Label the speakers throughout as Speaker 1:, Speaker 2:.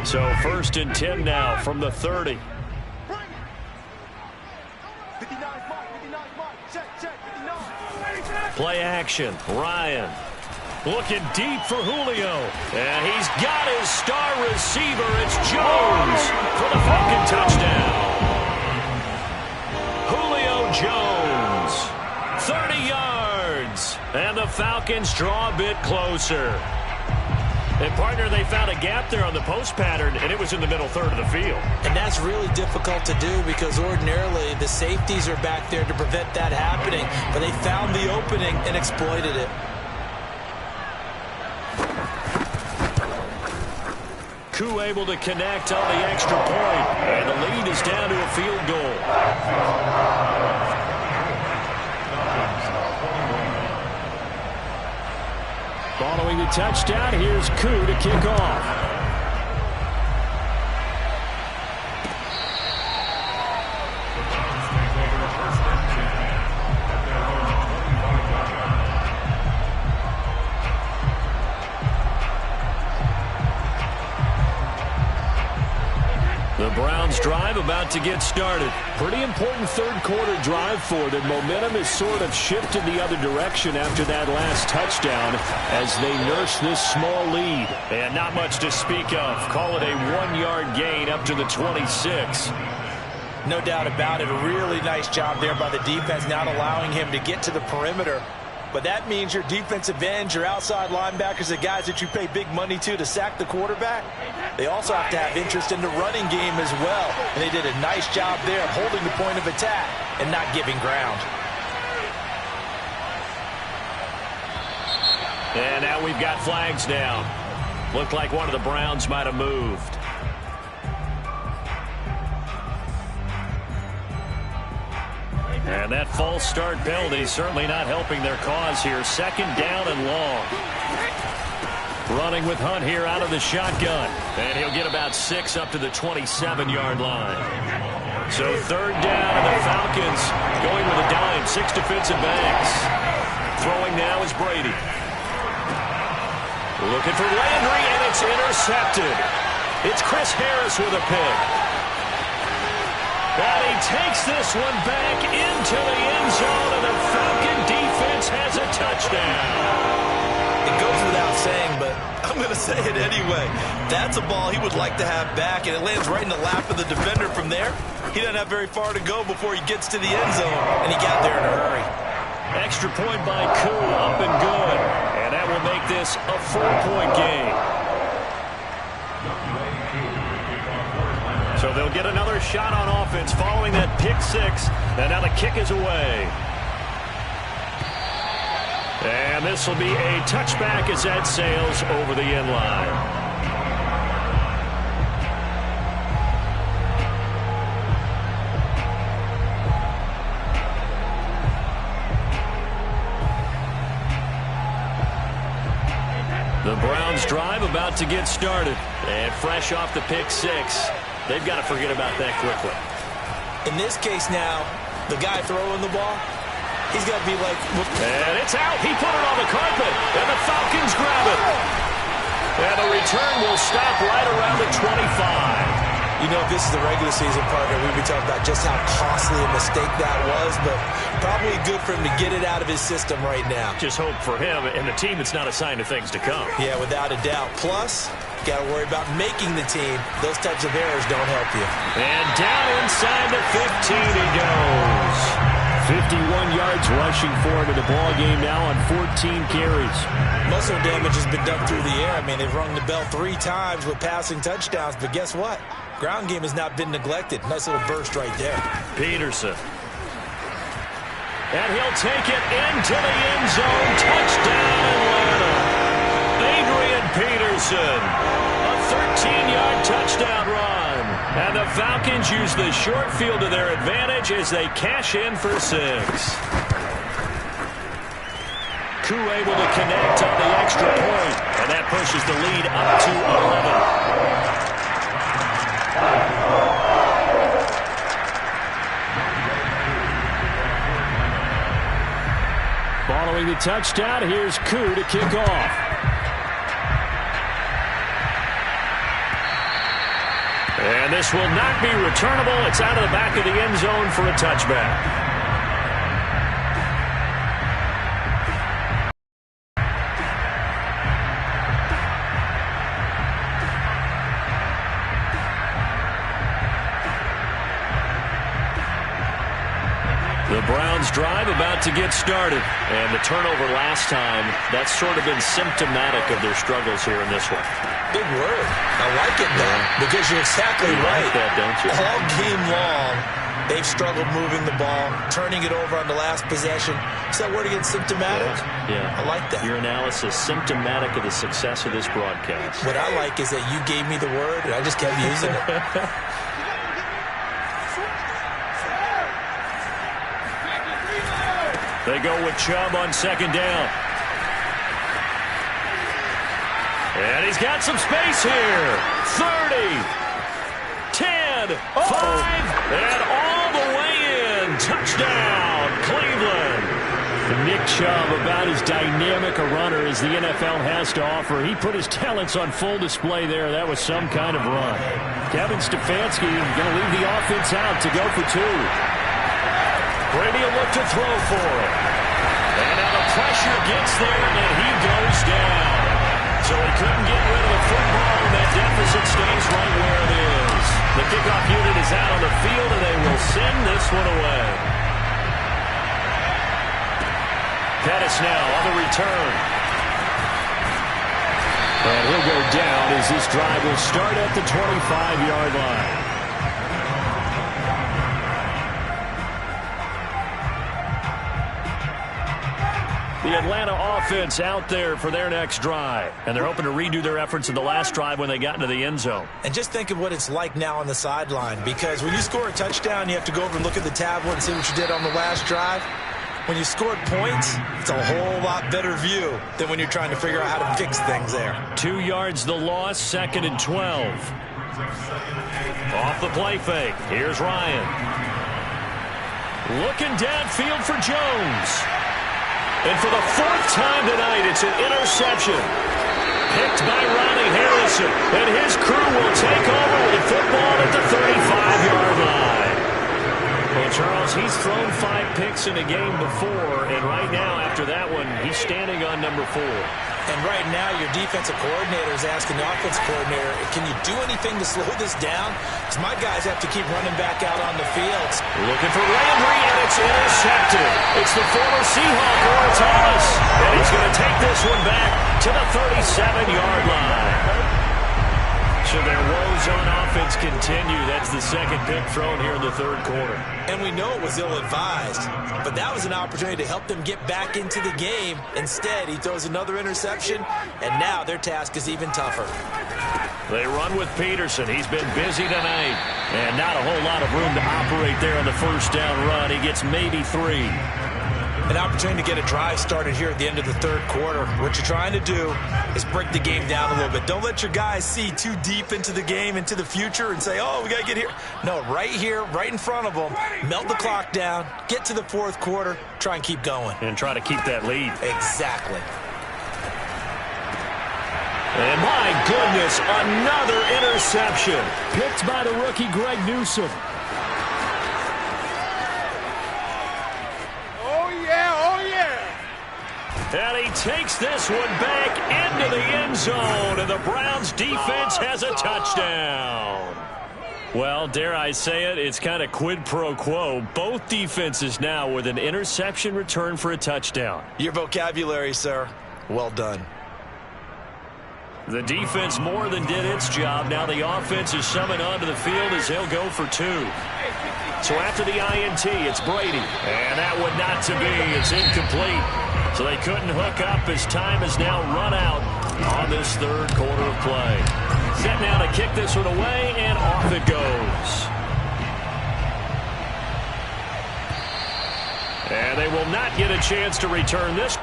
Speaker 1: So 1st and 10 now from the 30. Play action. Ryan looking deep for Julio. And he's got his star receiver. It's Jones for the Falcon touchdown. Julio Jones, 30 yards. And the Falcons draw a bit closer. And, partner, they found a gap there on the post pattern, and it was in the middle third of the field.
Speaker 2: And that's really difficult to do because ordinarily the safeties are back there to prevent that happening. But they found the opening and exploited it.
Speaker 1: Koo able to connect on the extra point, and the lead is down to a field goal. Following the touchdown, here's Koo to kick off. The Browns drive about to get started. Pretty important third quarter drive for them. Momentum has sort of shifted the other direction after that last touchdown as they nurse this small lead. And not much to speak of. Call it a 1-yard gain up to the 26.
Speaker 2: No doubt about it. A really nice job there by the defense, not allowing him to get to the perimeter. But that means your defensive ends, your outside linebackers, the guys that you pay big money to sack the quarterback, they also have to have interest in the running game as well. And they did a nice job there of holding the point of attack and not giving ground.
Speaker 1: And now we've got flags down. Looked like one of the Browns might have moved. And that false start penalty certainly not helping their cause here. 2nd down and long. Running with Hunt here out of the shotgun. And he'll get about 6 up to the 27-yard line. So 3rd down, and the Falcons going with a dime. 6 defensive backs. Throwing now is Brady. Looking for Landry, and it's intercepted. It's Chris Harris with a pick. And he takes this one back into the end zone, and the Falcon defense has a touchdown.
Speaker 3: It goes without saying, but I'm going to say it anyway. That's a ball he would like to have back, and it lands right in the lap of the defender from there. He doesn't have very far to go before he gets to the end zone, and he got there in a hurry.
Speaker 1: Extra point by Koo, up and good. And that will make this a 4-point game. So they'll get another shot on offense following that pick 6. And now the kick is away. And this will be a touchback as that sails over the end line. The Browns drive about to get started. And fresh off the pick 6. They've got to forget about that quickly.
Speaker 2: In this case now, the guy throwing the ball, he's got to be like...
Speaker 1: And it's out. He put it on the carpet. And the Falcons grab it. And the return will stop right around the 25.
Speaker 2: You know, if this is the regular season partner, we'd be talking about just how costly a mistake that was, but probably good for him to get it out of his system right now.
Speaker 1: Just hope for him and the team it's not a sign of things to come.
Speaker 2: Yeah, without a doubt. Plus, got to worry about making the team. Those types of errors don't help you.
Speaker 1: And down inside the 15 he goes. 51 yards rushing forward to the ball game now on 14 carries.
Speaker 2: Muscle damage has been done through the air. I mean, they've rung the bell 3 times with passing touchdowns, but guess what? Ground game has not been neglected. Nice little burst right there.
Speaker 1: Peterson. And he'll take it into the end zone. Touchdown, Atlanta. Adrian Peterson. A 13-yard touchdown run. And the Falcons use the short field to their advantage as they cash in for 6. Koo able to connect on the extra point. And that pushes the lead up to 11. Following the touchdown, here's Koo to kick off. And this will not be returnable. It's out of the back of the end zone for a touchback. The Browns drive about to get started. And the turnover last time, that's sort of been symptomatic of their struggles here in this one.
Speaker 2: Big word. I like it, though, because you're exactly right.
Speaker 1: Like that, don't you?
Speaker 2: All game long, they've struggled moving the ball, turning it over on the last possession. Is that word again, symptomatic?
Speaker 1: Yeah.
Speaker 2: I like that.
Speaker 1: Your analysis, symptomatic of the success of this broadcast.
Speaker 2: What I like is that you gave me the word, and I just kept using it.
Speaker 1: They go with Chubb on second down. And he's got some space here. 30, 10, 5, and all the way in. Touchdown, Cleveland. Nick Chubb, about as dynamic a runner as the NFL has to offer. He put his talents on full display there. That was some kind of run. Kevin Stefanski going to leave the offense out to go for two. Brady will look to throw for it. And now the pressure gets there, and then he goes down. So he couldn't get rid of the football, and that deficit stays right where it is. The kickoff unit is out on the field, and they will send this one away. Pettis now on the return. And he'll go down as this drive will start at the 25-yard line. The Atlanta offense out there for their next drive. And they're hoping to redo their efforts in the last drive when they got into the end zone.
Speaker 2: And just think of what it's like now on the sideline. Because when you score a touchdown, you have to go over and look at the tablet and see what you did on the last drive. When you scored points, it's a whole lot better view than when you're trying to figure out how to fix things there.
Speaker 1: 2 yards the loss, 2nd and 12. Off the play fake. Here's Ryan. Looking downfield for Jones. And for the 4th time tonight, it's an interception. Picked by Ronnie Harrison. And his crew will take over with the football at the 35-yard line. Well, Charles, he's thrown 5 picks in a game before. And right now, after that one, he's standing on number 4.
Speaker 2: And right now, your defensive coordinator is asking the offensive coordinator, can you do anything to slow this down? Because my guys have to keep running back out on the field.
Speaker 1: Looking for Landry, and it's intercepted. It's the former Seahawk, Earl Thomas. And he's going to take this one back to the 37-yard line. So their woes on offense continue. That's the 2nd pick thrown here in the 3rd quarter.
Speaker 2: And we know it was ill-advised, but that was an opportunity to help them get back into the game. Instead, he throws another interception, and now their task is even tougher.
Speaker 1: They run with Peterson. He's been busy tonight. And not a whole lot of room to operate there on the 1st down run. He gets maybe 3.
Speaker 2: An opportunity to get a drive started here at the end of the 3rd quarter. What you're trying to do is break the game down a little bit. Don't let your guys see too deep into the game, into the future, and say, oh, we got to get here. No, right here, right in front of them, melt the clock down, get to the 4th quarter, try and keep going.
Speaker 1: And try to keep that lead.
Speaker 2: Exactly.
Speaker 1: And my goodness, another interception. Picked by the rookie Greg Newsome. And he takes this one back into the end zone, and the Browns defense has a touchdown. Well, dare I say it, it's kind of quid pro quo. Both defenses now with an interception return for a touchdown.
Speaker 2: Your vocabulary, sir. Well done.
Speaker 1: The defense more than did its job. Now the offense is summoned onto the field as he'll go for 2. So after the INT, it's Brady. And that one not to be. It's incomplete. So they couldn't hook up as time has now run out on this 3rd quarter of play. Set now to kick this one away, and off it goes. And they will not get a chance to return this.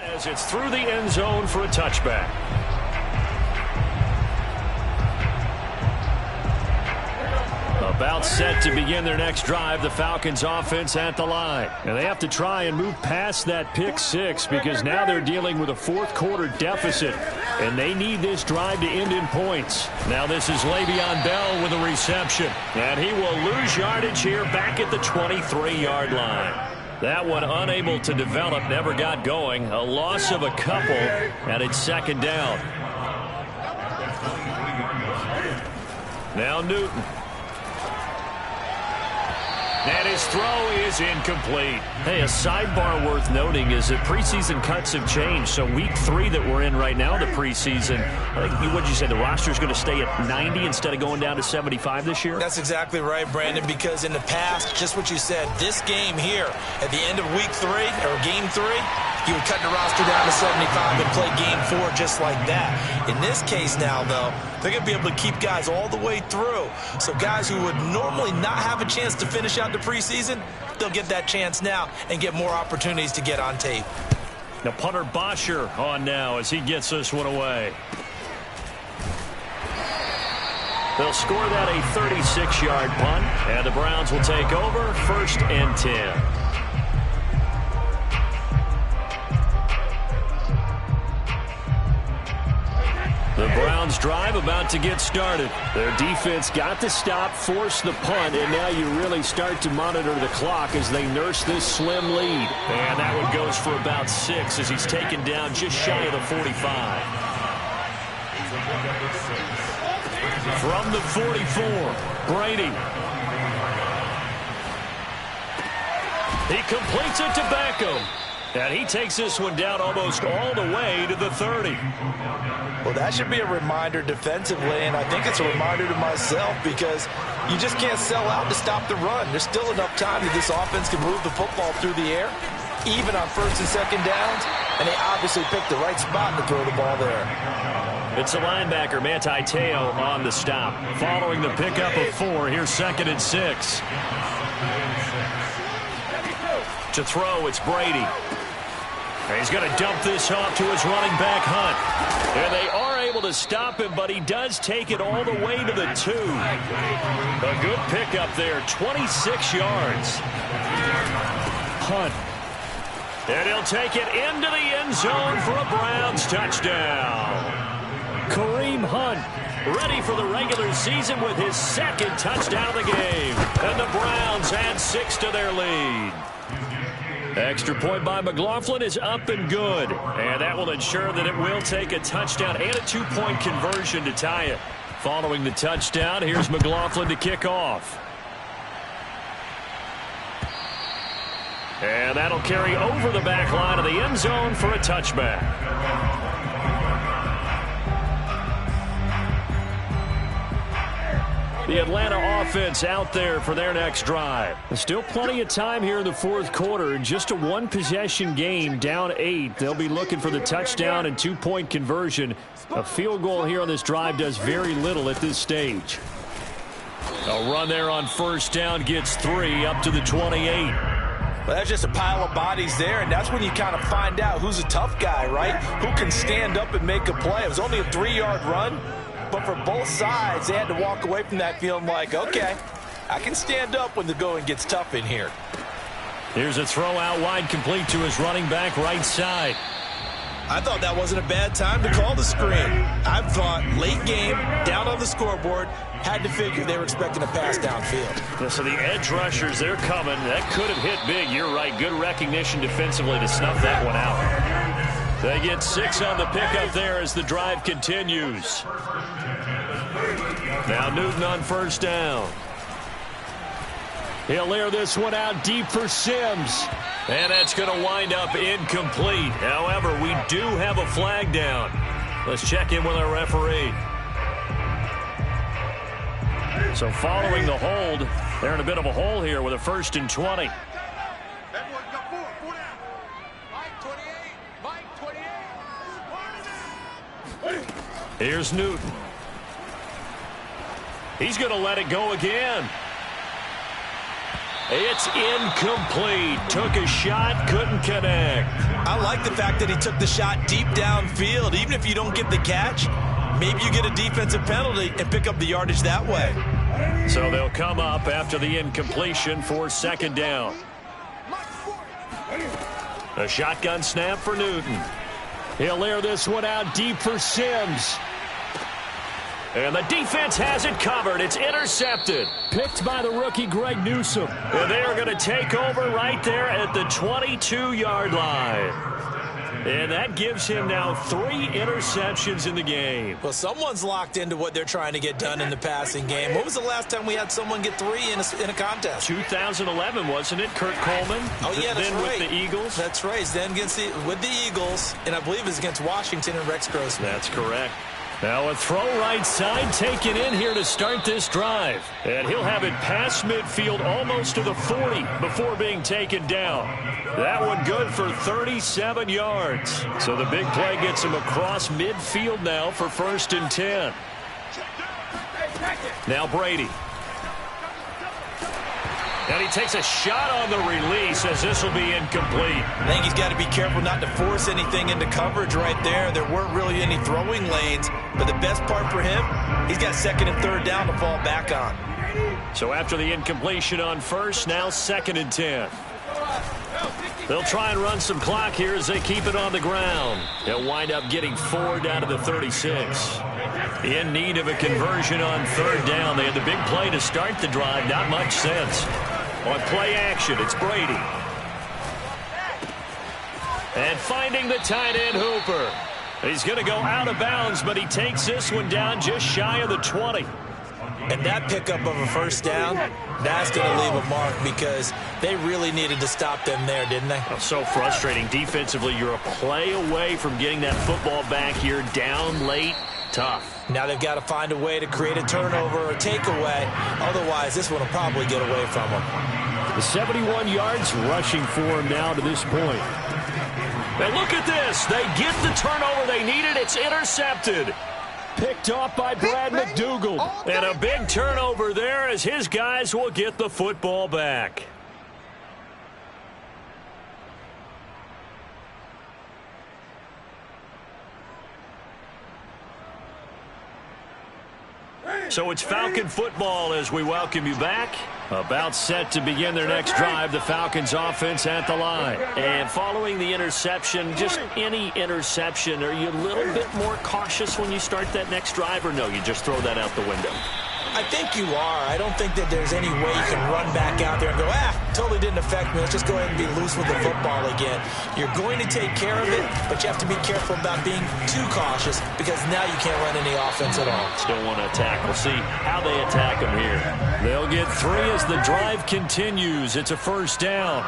Speaker 1: As it's through the end zone for a touchback. About set to begin their next drive, the Falcons offense at the line. And they have to try and move past that pick six because now they're dealing with a fourth quarter deficit. And they need this drive to end in points. Now this is Le'Veon Bell with a reception. And he will lose yardage here back at the 23-yard line. That one unable to develop, never got going. A loss of a couple, and it's second down. Now Newton. And his throw is incomplete. Hey, a sidebar worth noting is that preseason cuts have changed. So week 3 that we're in right now, the preseason, I think, what did you say, the roster's going to stay at 90 instead of going down to 75 this year?
Speaker 2: That's exactly right, Brandon, because in the past, just what you said, this game here, at the end of week 3, or game 3, you would cut the roster down to 75 and play game 4 just like that. In this case now, though, they're going to be able to keep guys all the way through. So guys who would normally not have a chance to finish out the preseason, they'll get that chance now and get more opportunities to get on tape.
Speaker 1: Now punter Bosher on now as he gets this one away. They'll score that a 36-yard punt, and the Browns will take over 1st and 10. The Browns drive about to get started. Their defense got the stop, forced the punt, and now you really start to monitor the clock as they nurse this slim lead. And that one goes for about 6 as he's taken down just shy of the 45. From the 44, Brady. He completes it to Beckham. And he takes this one down almost all the way to the 30.
Speaker 2: Well, that should be a reminder defensively, and I think it's a reminder to myself because you just can't sell out to stop the run. There's still enough time that this offense can move the football through the air, even on 1st and 2nd downs, and they obviously picked the right spot to throw the ball there.
Speaker 1: It's the linebacker, Manti Te'o, on the stop. Following the pickup of 4, here's 2nd and 6. To throw, it's Brady. He's going to dump this off to his running back, Hunt. And they are able to stop him, but he does take it all the way to the 2. A good pickup there, 26 yards. Hunt. And he'll take it into the end zone for a Browns touchdown. Kareem Hunt ready for the regular season with his 2nd touchdown of the game. And the Browns add 6 to their lead. Extra point by McLaughlin is up and good. And that will ensure that it will take a touchdown and a 2-point conversion to tie it. Following the touchdown, here's McLaughlin to kick off. And that'll carry over the back line of the end zone for a touchback. The Atlanta offense out there for their next drive. There's still plenty of time here in the 4th quarter. Just a 1-possession game, down 8. They'll be looking for the touchdown and 2-point conversion. A field goal here on this drive does very little at this stage. A run there on 1st down gets 3 up to the 28.
Speaker 2: Well, that's just a pile of bodies there, and that's when you kind of find out who's a tough guy, right? Who can stand up and make a play. It was only a 3-yard run. But for both sides, they had to walk away from that feeling like, okay, I can stand up when the going gets tough in here.
Speaker 1: Here's a throw out wide, complete to his running back right side.
Speaker 3: I thought that wasn't a bad time to call the screen. I thought late game, down on the scoreboard, had to figure they were expecting a pass downfield.
Speaker 1: Yeah, so the edge rushers, they're coming. That could have hit big. You're right. Good recognition defensively to snuff that one out. They get 6 on the pickup there as the drive continues. Now Newton on 1st down. He'll air this one out deep for Sims. And that's going to wind up incomplete. However, we do have a flag down. Let's check in with our referee. So following the hold, they're in a bit of a hole here with a 1st and 20. Here's Newton. He's going to let it go again. It's incomplete. Took a shot, couldn't connect.
Speaker 3: I like the fact that he took the shot deep downfield. Even if you don't get the catch, maybe you get a defensive penalty and pick up the yardage that way.
Speaker 1: So they'll come up after the incompletion for second down. A shotgun snap for Newton. He'll air this one out deep for Sims. And the defense has it covered. It's intercepted.
Speaker 4: Picked by the rookie Greg Newsome.
Speaker 1: And they are going to take over right there at the 22-yard line. And that gives him now 3 interceptions in the game.
Speaker 2: Well, someone's locked into what they're trying to get done in the passing game. When was the last time we had someone get 3 in a contest?
Speaker 1: 2011, wasn't it? Kurt Coleman.
Speaker 2: Oh, yeah, that's
Speaker 1: then
Speaker 2: right.
Speaker 1: with the Eagles.
Speaker 2: That's right. Then with the Eagles, and I believe it's against Washington and Rex Grossman.
Speaker 1: That's correct. Now a throw right side taken in here to start this drive. And he'll have it past midfield almost to the 40 before being taken down. That one good for 37 yards. So the big play gets him across midfield now for 1st and 10. Now Brady. And he takes a shot on the release as this will be incomplete.
Speaker 2: I think he's got to be careful not to force anything into coverage right there. There weren't really any throwing lanes, but the best part for him, he's got 2nd and 3rd down to fall back on.
Speaker 1: So after the incompletion on 1st, now 2nd and 10. They'll try and run some clock here as they keep it on the ground. They'll wind up getting 4 down to the 36. In need of a conversion on 3rd down. They had the big play to start the drive. Not much sense. On play action, it's Brady. And finding the tight end, Hooper. He's going to go out of bounds, but he takes this one down just shy of the 20.
Speaker 2: And that pickup of a 1st down, that's going to leave a mark because they really needed to stop them there, didn't they?
Speaker 1: Oh, so frustrating. Defensively, you're a play away from getting that football back here down late. Tough.
Speaker 2: Now they've got to find a way to create a turnover or takeaway. Otherwise, this one will probably get away from them.
Speaker 4: The 71 yards rushing for him now to this point.
Speaker 1: And look at this. They get the turnover they needed. It's intercepted.
Speaker 4: Picked off by Brad McDougald.
Speaker 1: And a big turnover there as his guys will get the football back. So it's Falcon football as we welcome you back. About set to begin their next drive, the Falcons offense at the line. And following the interception, just any interception, are you a little bit more cautious when you start that next drive, or no, you just throw that out the window?
Speaker 2: I think you are. I don't think that there's any way you can run back out there and go, totally didn't affect me. Let's just go ahead and be loose with the football again. You're going to take care of it, but you have to be careful about being too cautious because now you can't run any offense at all.
Speaker 1: Still want to attack. We'll see how they attack them here. They'll get 3 as the drive continues. It's a 1st down.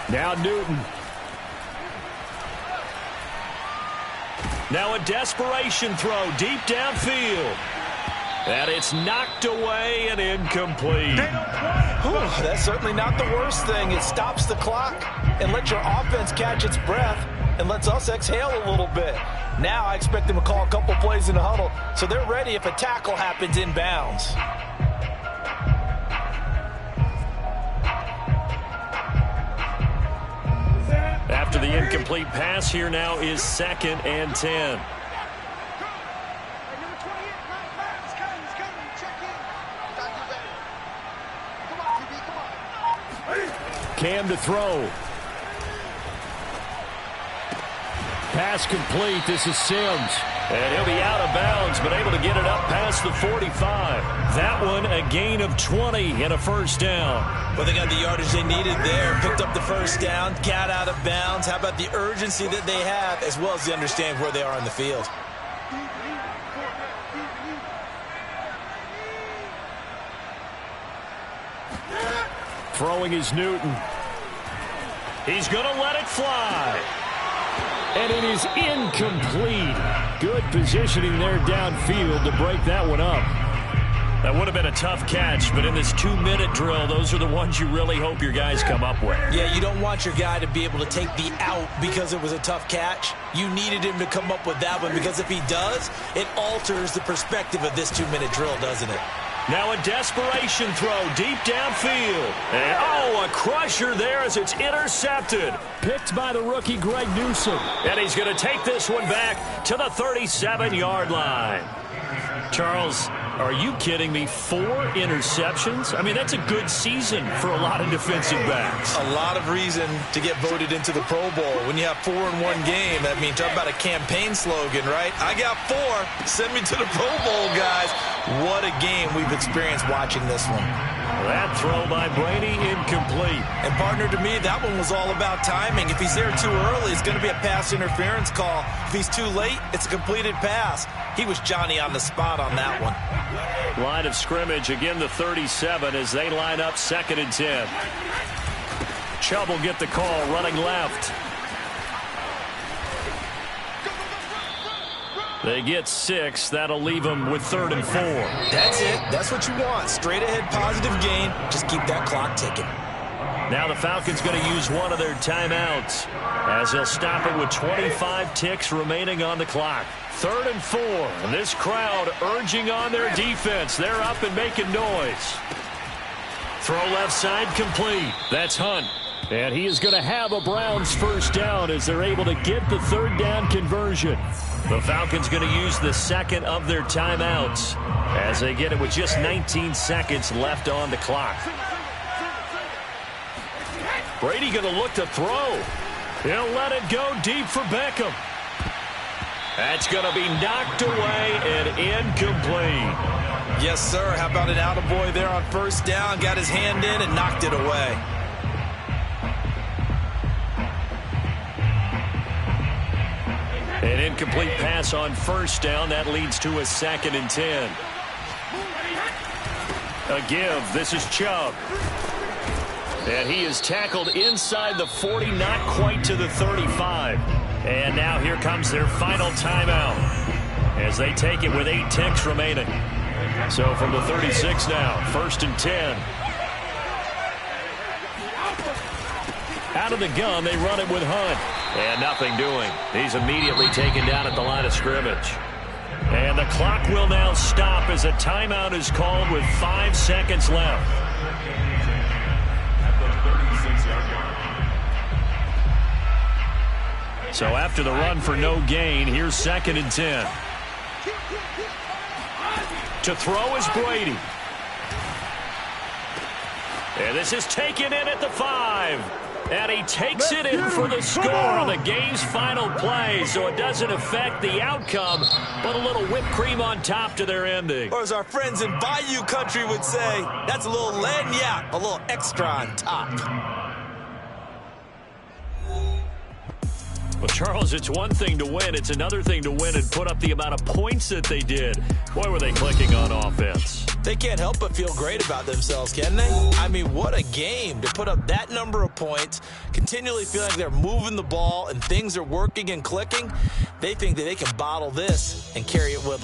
Speaker 4: Now Newton.
Speaker 1: Now a desperation throw deep downfield. And it's knocked away and incomplete.
Speaker 2: That's certainly not the worst thing. It stops the clock and lets your offense catch its breath and lets us exhale a little bit. Now I expect them to call a couple plays in the huddle so they're ready if a tackle happens inbounds.
Speaker 1: After the incomplete pass, here now is 2nd and 10.
Speaker 4: Cam to throw. Pass complete. This is Sims.
Speaker 1: And he'll be out of bounds, but able to get it up past the 45. That one a gain of 20 and a 1st down.
Speaker 2: Well, they got the yardage they needed there. Picked up the 1st down, got out of bounds. How about the urgency that they have, as well as the understanding where they are on the field?
Speaker 4: Throwing is Newton.
Speaker 1: He's going to let it fly.
Speaker 4: And it is incomplete. Good positioning there downfield to break that one up.
Speaker 1: That would have been a tough catch, but in this 2-minute drill, those are the ones you really hope your guys come up with.
Speaker 2: Yeah, you don't want your guy to be able to take the out because it was a tough catch. You needed him to come up with that one because if he does, it alters the perspective of this 2-minute drill, doesn't it?
Speaker 1: Now a desperation throw deep downfield. And, oh, a crusher there as it's intercepted.
Speaker 4: Picked by the rookie Greg Newsome.
Speaker 1: And he's going to take this one back to the 37-yard line. Charles, are you kidding me? 4 interceptions? I mean, that's a good season for a lot of defensive backs.
Speaker 3: A lot of reason to get voted into the Pro Bowl. When you have 4 in one game, I mean, talk about a campaign slogan, right? I got 4. Send me to the Pro Bowl, guys. What a game we've experienced watching this one.
Speaker 1: That throw by Brady, incomplete.
Speaker 3: And partner, to me, that one was all about timing. If he's there too early, it's going to be a pass interference call. If he's too late, it's a completed pass. He was Johnny on the spot on that one.
Speaker 1: Line of scrimmage, again the 37 as they line up 2nd and 10. Chubb will get the call, running left. They get 6. That'll leave them with 3rd and 4.
Speaker 3: That's it. That's what you want. Straight ahead, positive gain. Just keep that clock ticking.
Speaker 1: Now the Falcons going to use one of their timeouts as they'll stop it with 25 ticks remaining on the clock. 3rd and 4. And this crowd urging on their defense. They're up and making noise. Throw left side complete. That's Hunt. And he is going to have a Browns first down as they're able to get the 3rd down conversion. The Falcons going to use the 2nd of their timeouts as they get it with just 19 seconds left on the clock. Brady going to look to throw. He'll let it go deep for Beckham. That's going to be knocked away and incomplete.
Speaker 3: Yes, sir. How about an attaboy there on 1st down? Got his hand in and knocked it away.
Speaker 1: An incomplete pass on 1st down. That leads to a 2nd and 10. A give. This is Chubb. And he is tackled inside the 40, not quite to the 35. And now here comes their final timeout as they take it with 8 ticks remaining. So from the 36 now, 1st and 10. Out of the gun, they run it with Hunt. And nothing doing. He's immediately taken down at the line of scrimmage. And the clock will now stop as a timeout is called with 5 seconds left. So after the run for no gain, here's 2nd and 10. To throw is Brady. And this is taken in at the 5. And he takes it in for the score on the game's final play. So it doesn't affect the outcome, but a little whipped cream on top to their ending.
Speaker 3: Or as our friends in Bayou country would say, that's a little lagniappe, a little extra on top.
Speaker 1: Well, Charles, it's one thing to win. It's another thing to win and put up the amount of points that they did. Boy, were they clicking on offense.
Speaker 3: They can't help but feel great about themselves, can they? I mean, what a game to put up that number of points, continually feel like they're moving the ball and things are working and clicking. They think that they can bottle this and carry it with them.